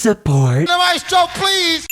support. The maestro, please!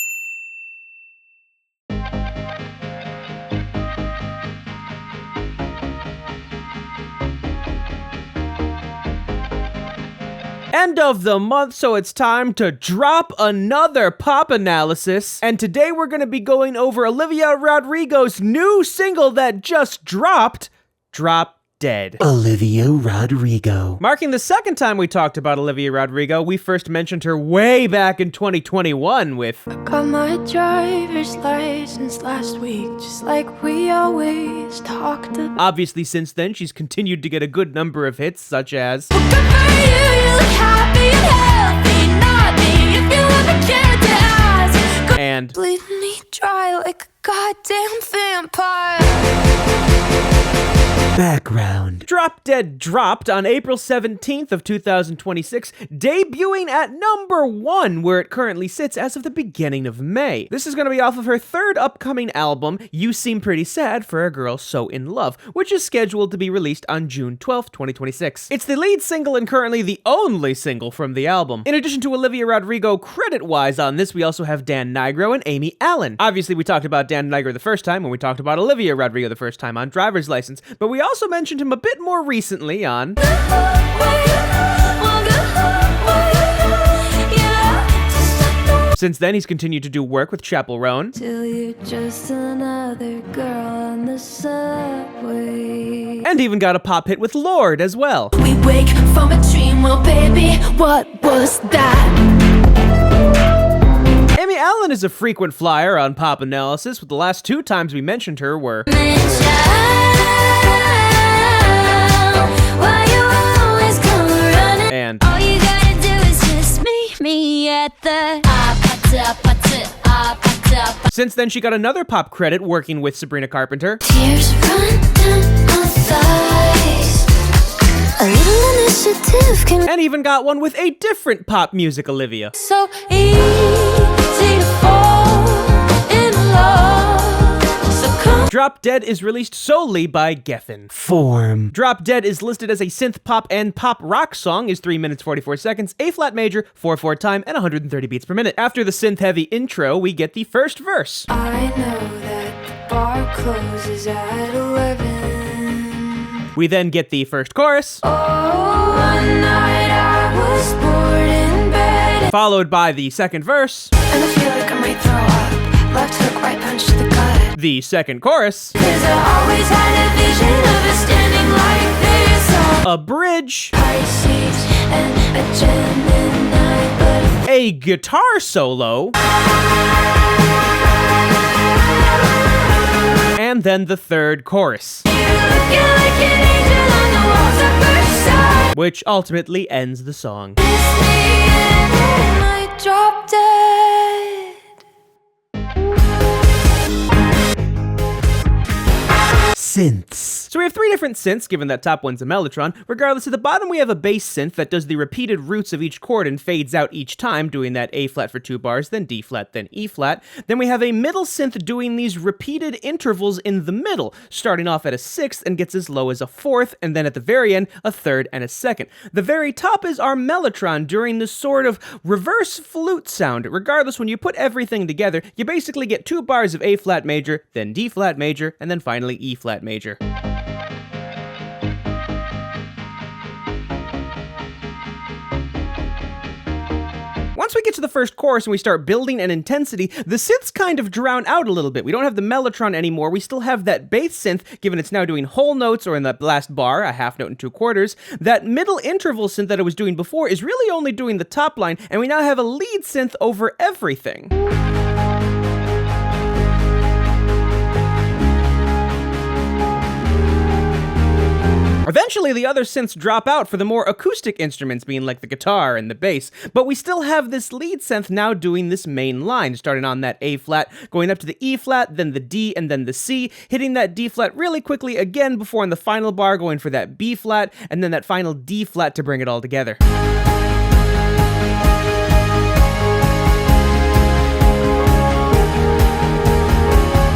End of the month, so it's time to drop another pop analysis. And today we're going to be going over Olivia Rodrigo's new single that just dropped, Drop Dead. Olivia Rodrigo. Marking the second time we talked about Olivia Rodrigo, we first mentioned her way back in 2021 with Got my driver's license last week, just like we always talked about. Obviously, since then, she's continued to get a good number of hits, such as Good for you, you look happy and healthy, not me, if you ever cared to ask. and Bleed me dry like a goddamn vampire. Background. Drop Dead dropped on April 17th of 2026, debuting at number 1, where it currently sits as of the beginning of May. This is going to be off of her third upcoming album, You Seem Pretty Sad for a Girl So In Love, which is scheduled to be released on June 12th, 2026. It's the lead single and currently the only single from the album. In addition to Olivia Rodrigo, credit-wise on this, we also have Dan Nigro and Amy Allen. Obviously, we talked about Dan Nigro the first time when we talked about Olivia Rodrigo the first time on Driver's License, but we also mentioned him a bit more recently on Since then, he's continued to do work with Chapel Roan. Till you're just another girl on the subway. And even got a pop hit with Lorde as well. We wake from a dream, well baby, what was that? Amy Allen is a frequent flyer on Pop Analysis, with the last 2 times we mentioned her were and all you gotta do is just meet me at the since then, she got another pop credit working with Sabrina Carpenter. Tears run down my thighs. A little initiative can And even got one with a different pop music Olivia. so easy to fall in love. So come Drop Dead is released solely by Geffen. Form. Drop Dead is listed as a synth pop and pop rock song, is 3 minutes 44 seconds, A flat major, 4/4 time, and 130 beats per minute. After the synth heavy intro, we get the first verse. I know that the bar closes at 11. We then get the first chorus, Oh, one night I was bored in bed. followed by the second verse, And I feel like I might throw up. Left hook, right punch to the gut. the second chorus, 'Cause I always had a vision of us standing like this on a bridge, Pisces and a Gemini, but a guitar solo, and then the third chorus, you're looking like an angel on the walls at first sight. which ultimately ends the song. Kiss me and then I drop dead. Synths. So we have 3 different synths, given that top one's a mellotron. Regardless, at the bottom we have a bass synth that does the repeated roots of each chord and fades out each time, doing that A flat for 2 bars, then D flat, then E flat. Then we have a middle synth doing these repeated intervals in the middle, starting off at a 6th and gets as low as a 4th, and then at the very end, a 3rd and a 2nd. The very top is our mellotron doing this sort of reverse flute sound. Regardless, when you put everything together, you basically get 2 bars of A flat major, then D flat major, and then finally E flat major. Once we get to the first chorus and we start building an intensity, the synths kind of drown out a little bit. We don't have the mellotron anymore. We still have that bass synth, given it's now doing whole notes, or in that last bar, a half note and 2/4. That middle interval synth that it was doing before is really only doing the top line, and we now have a lead synth over everything. Eventually, the other synths drop out for the more acoustic instruments, being like the guitar and the bass, but we still have this lead synth now doing this main line, starting on that A flat, going up to the E flat, then the D, and then the C, hitting that D flat really quickly again before in the final bar going for that B flat, and then that final D flat to bring it all together.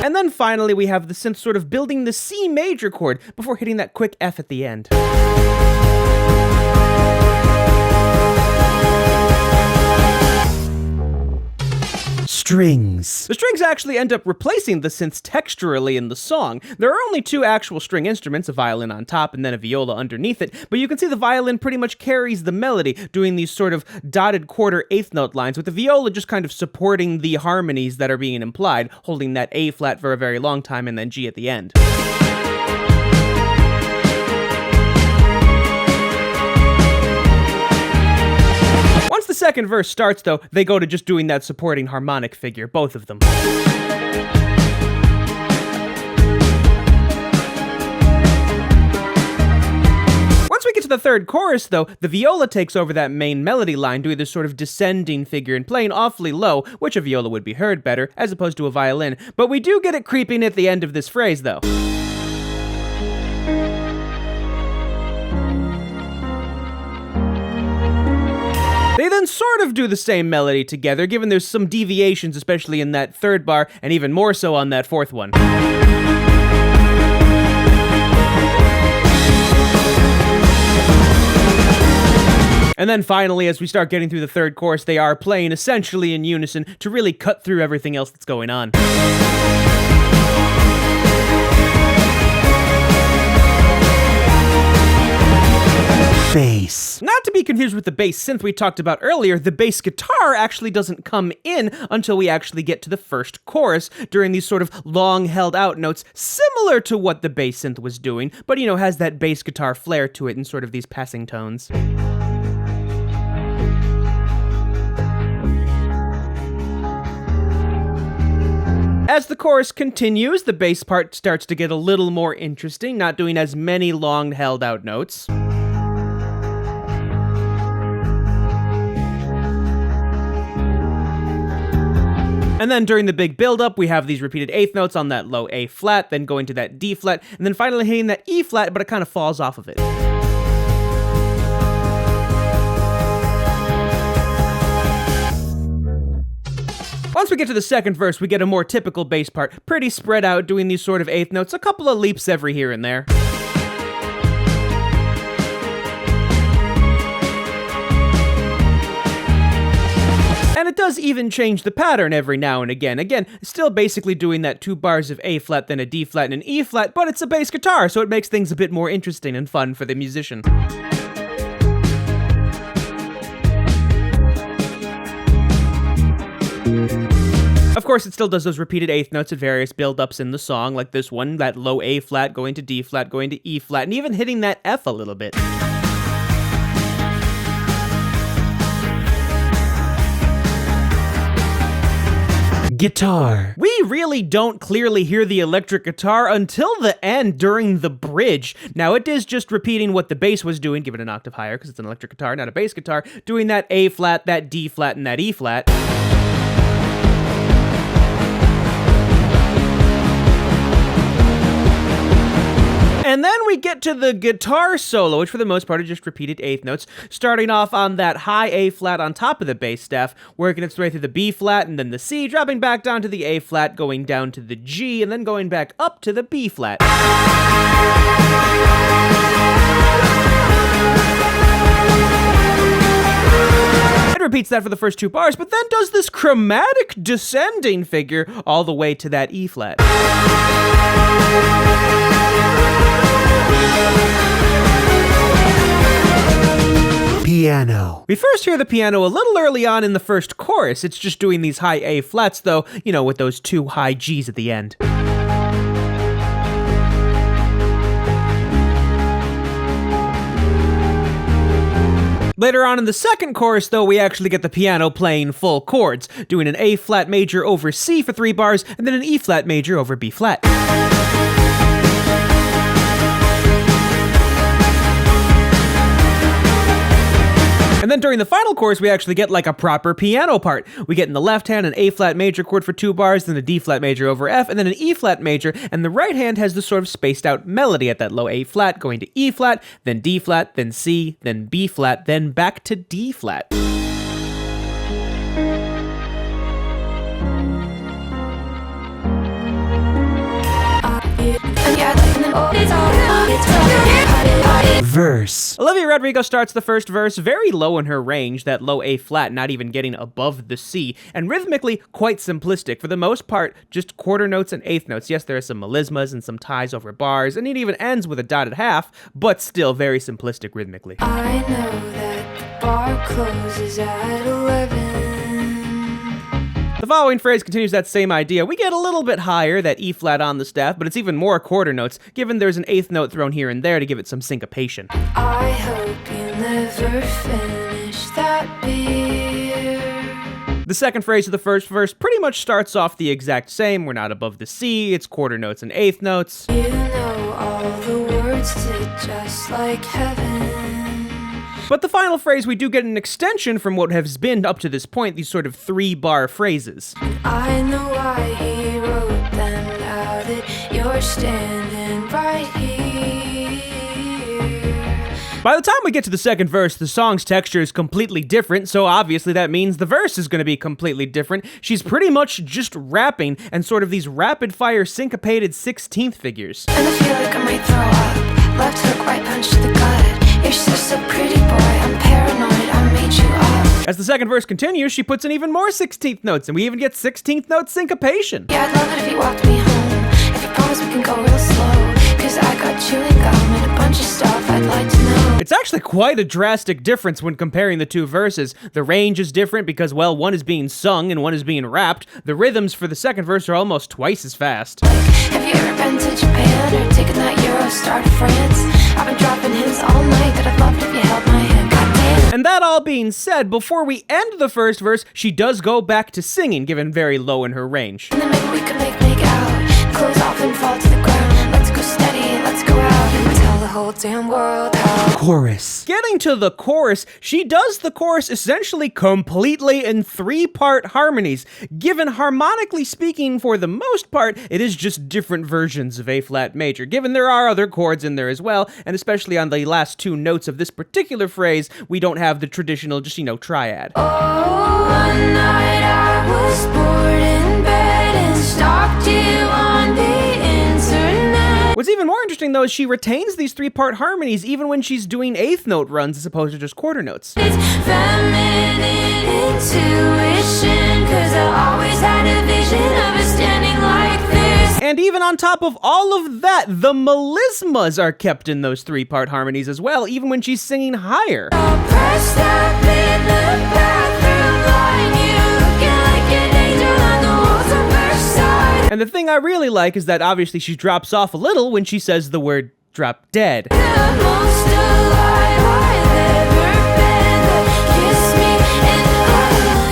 And then finally, we have the synth sort of building the C major chord before hitting that quick F at the end. Strings. The strings actually end up replacing the synths texturally in the song. There are only two actual string instruments, a violin on top and then a viola underneath it, but you can see the violin pretty much carries the melody, doing these sort of dotted quarter eighth note lines, with the viola just kind of supporting the harmonies that are being implied, holding that A flat for a very long time and then G at the end. Once the second verse starts, though, they go to just doing that supporting harmonic figure, both of them. Once we get to the third chorus, though, the viola takes over that main melody line, doing this sort of descending figure and playing awfully low, which a viola would be heard better, as opposed to a violin. But we do get it creeping at the end of this phrase, though. They then sort of do the same melody together, given there's some deviations, especially in that third bar, and even more so on that fourth one. And then finally, as we start getting through the third chorus, they are playing essentially in unison to really cut through everything else that's going on. Bass. Not to be confused with the bass synth we talked about earlier, the bass guitar actually doesn't come in until we actually get to the first chorus, during these sort of long held out notes, similar to what the bass synth was doing, but has that bass guitar flair to it in sort of these passing tones. As the chorus continues, the bass part starts to get a little more interesting, not doing as many long held out notes. And then during the big build-up, we have these repeated eighth notes on that low A flat, then going to that D flat, and then finally hitting that E flat, but it kind of falls off of it. Once we get to the second verse, we get a more typical bass part, pretty spread out, doing these sort of eighth notes, a couple of leaps every here and there. And it does even change the pattern every now and again. Again, still basically doing that 2 bars of A flat, then a D flat, and an E flat, but it's a bass guitar, so it makes things a bit more interesting and fun for the musician. Of course, it still does those repeated eighth notes at various build-ups in the song, like this one, that low A flat, going to D flat, going to E flat, and even hitting that F a little bit. Guitar. We really don't clearly hear the electric guitar until the end during the bridge. Now, it is just repeating what the bass was doing, give it an octave higher because it's an electric guitar, not a bass guitar, doing that A flat, that D flat, and that E flat. And then we get to the guitar solo, which for the most part are just repeated eighth notes, starting off on that high A flat on top of the bass staff, working its way through the B flat and then the C, dropping back down to the A flat, going down to the G, and then going back up to the B flat. It repeats that for the first 2 bars, but then does this chromatic descending figure all the way to that E flat. Piano. We first hear the piano a little early on in the first chorus. It's just doing these high A flats, though, with those 2 high Gs at the end. Later on in the second chorus, though, we actually get the piano playing full chords, doing an A flat major over C for 3 bars, and then an E flat major over B flat. And then during the final chorus, we actually get like a proper piano part. We get in the left hand an A flat major chord for 2 bars, then a D flat major over F, and then an E flat major, and the right hand has this sort of spaced out melody at that low A flat, going to E flat, then D flat, then C, then B flat, then back to D flat. Verse. Olivia Rodrigo starts the first verse very low in her range, that low A flat not even getting above the C, and rhythmically quite simplistic. For the most part, just quarter notes and eighth notes. Yes, there are some melismas and some ties over bars, and it even ends with a dotted half, but still very simplistic rhythmically. I know that the bar closes at 11. The following phrase continues that same idea. We get a little bit higher, that E flat on the staff, but it's even more quarter notes, given there's an eighth note thrown here and there to give it some syncopation. I hope you never finish that beer. The second phrase of the first verse pretty much starts off the exact same. We're not above the C, it's quarter notes and eighth notes. You know all the words to Just Like Heaven. But the final phrase, we do get an extension from what has been up to this point, these sort of 3-bar phrases. I know why he wrote them now that you're standing right here. By the time we get to the second verse, the song's texture is completely different, so obviously that means the verse is going to be completely different. She's pretty much just rapping and sort of these rapid-fire syncopated 16th figures. And I feel like I might throw up. Left hook, right punch to the gut. You're so pretty, boy. I'm paranoid. I made you up. As the second verse continues, she puts in even more 16th notes, and we even get 16th note syncopation. Yeah, I'd love it if you walked me home. If you promise we can go real slow. Cause I got chewing gum and a bunch of stuff I'd like to know. It's actually quite a drastic difference when comparing the two verses. The range is different because, well, one is being sung and one is being rapped. The rhythms for the second verse are almost twice as fast. Like, have you ever been to Japan or taken that Eurostar to France? I've been dropping hints all night that I'd love it if you held my hand. Goddamn. And that all being said, before we end the first verse, she does go back to singing, given very low in her range. And then maybe we could make out. Close off and fall to the ground. Let's go steady, let's go out and tell the whole damn world how. Chorus. Getting to the chorus, she does the chorus essentially completely in 3-part harmonies. Given harmonically speaking, for the most part, it is just different versions of A-flat major, given there are other chords in there as well, and especially on the last 2 notes of this particular phrase, we don't have the traditional, just, triad. Oh, one night I was bored in bed and stalked you on the internet. What's even more interesting, though, is she retains these 3-part harmonies even when she's doing eighth note runs as opposed to just quarter notes. It's feminine intuition, cause I always had a vision of us standing like this. And even on top of all of that, the melismas are kept in those 3-part harmonies as well, even when she's singing higher. Pressed up in the bathroom line, you looking like an angel on the walls of Versailles. And the thing I really like is that obviously she drops off a little when she says the word drop dead. The most alive I've ever been. Kiss me and I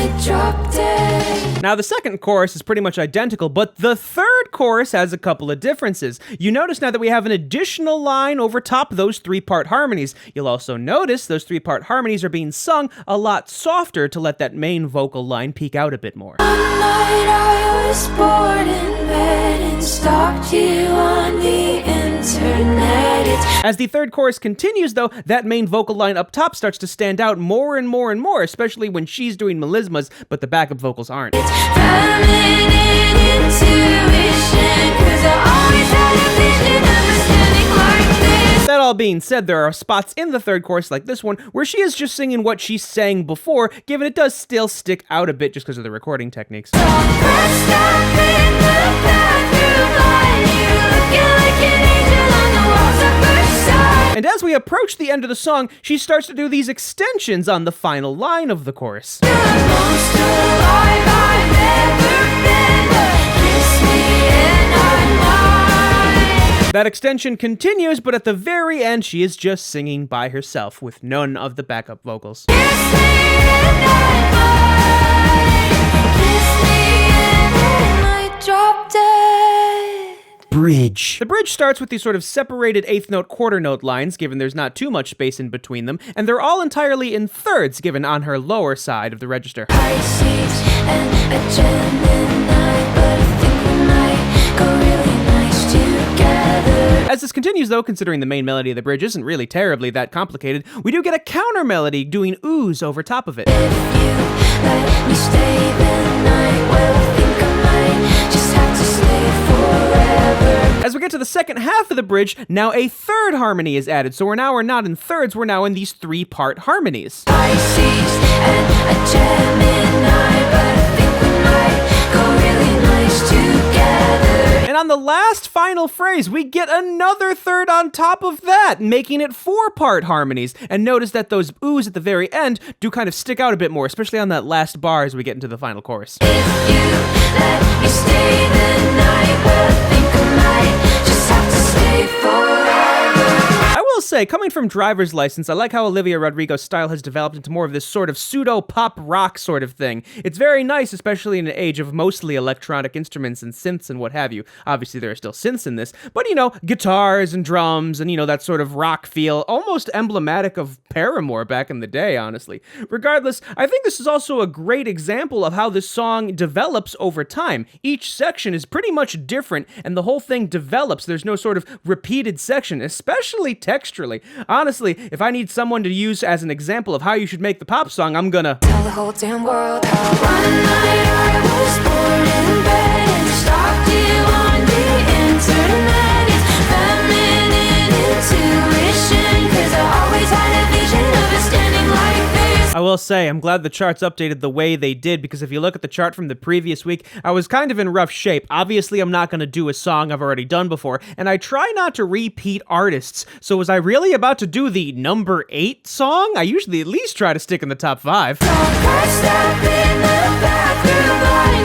might drop dead. Now the second chorus is pretty much identical, but the third chorus has a couple of differences. You notice now that we have an additional line over top those 3-part harmonies. You'll also notice those 3-part harmonies are being sung a lot softer to let that main vocal line peek out a bit more. One night I was bored in bed and stalked you on the internet. As the third chorus continues, though, that main vocal line up top starts to stand out more and more and more, especially when she's doing melismas, but the backup vocals aren't. Feminine intuition, cause I always had a vision of us standing like this. That all being said, there are spots in the third chorus like this one where she is just singing what she sang before, given it does still stick out a bit just because of the recording techniques. Pressed up in the bathroom line, you looking like an angel on the walls of Versailles. And as we approach the end of the song, she starts to do these extensions on the final line of the chorus. The most alive I've ever been. Kiss me and I might. That extension continues, but at the very end, she is just singing by herself with none of the backup vocals. Kiss me and I might. Kiss me and I might drop dead. Bridge. The bridge starts with these sort of separated eighth note, quarter note lines, given there's not too much space in between them, and they're all entirely in thirds, given on her lower side of the register. Pisces and a Gemini, but I think we might go really nice together. As this continues, though, considering the main melody of the bridge isn't really terribly that complicated, we do get a counter melody doing oohs over top of it. If you let me stay the night, well, I think I might just have to stay forever. As we get get to the second half of the bridge, now a third harmony is added. So we're not in thirds, we're now in these 3-part harmonies. Pisces and a Gemini, but I think we might go really nice together. And on the last final phrase, we get another third on top of that, making it 4-part harmonies. And notice that those oohs at the very end do kind of stick out a bit more, especially on that last bar as we get into the final chorus. If you let me stay the night, well, I think I might just have to stay forever. I will say, coming from Driver's License, I like how Olivia Rodrigo's style has developed into more of this sort of pseudo-pop rock sort of thing. It's very nice, especially in an age of mostly electronic instruments and synths and what have you. Obviously, there are still synths in this, but, guitars and drums and, that sort of rock feel, almost emblematic of Paramore back in the day, honestly. Regardless, I think this is also a great example of how this song develops over time. Each section is pretty much different, and the whole thing develops. There's no sort of repeated section, especially texturally. Honestly, if I need someone to use as an example of how you should make the pop song, I'm gonna Tell the whole damn world how one night I was born in bed and stalked you on the internet. It's feminine intuition, 'cause I always had a vision of it standing like this. I will say, I'm glad the charts updated the way they did, because if you look at the chart from the previous week, I was kind of in rough shape. Obviously, I'm not going to do a song I've already done before, and I try not to repeat artists. So was I really about to do the number 8 song? I usually at least try to stick in the top 5. Don't first step in the bathroom,